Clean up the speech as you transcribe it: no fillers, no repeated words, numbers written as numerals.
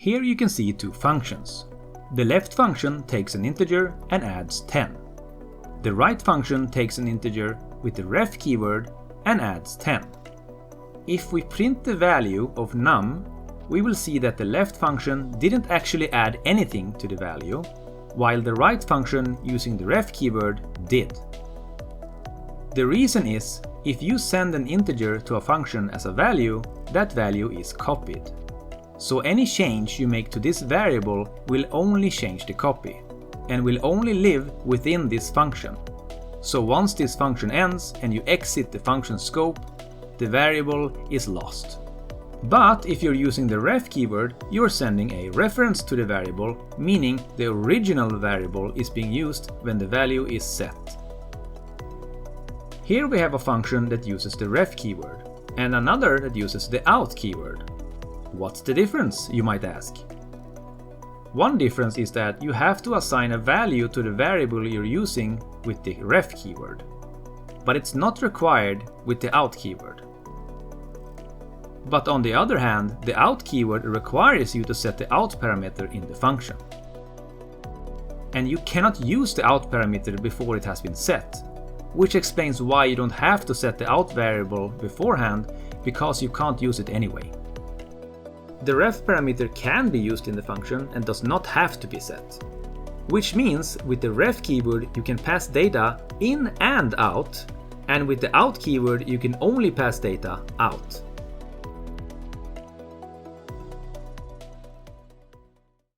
Here you can see two functions. The left function takes an integer and adds 10. The right function takes an integer with the ref keyword and adds 10. If we print the value of num, we will see that the left function didn't actually add anything to the value, while the right function using the ref keyword did. The reason is, if you send an integer to a function as a value, that value is copied. So any change you make to this variable will only change the copy, and will only live within this function. So once this function ends and you exit the function scope, the variable is lost. But if you're using the ref keyword, you're sending a reference to the variable, meaning the original variable is being used when the value is set. Here we have a function that uses the ref keyword, and another that uses the out keyword. What's the difference, you might ask? One difference is that you have to assign a value to the variable you're using with the ref keyword, but it's not required with the out keyword. But on the other hand, the out keyword requires you to set the out parameter in the function. And you cannot use the out parameter before it has been set, which explains why you don't have to set the out variable beforehand, because you can't use it anyway. The ref parameter can be used in the function and does not have to be set. Which means with the ref keyword you can pass data in and out, and with the out keyword you can only pass data out.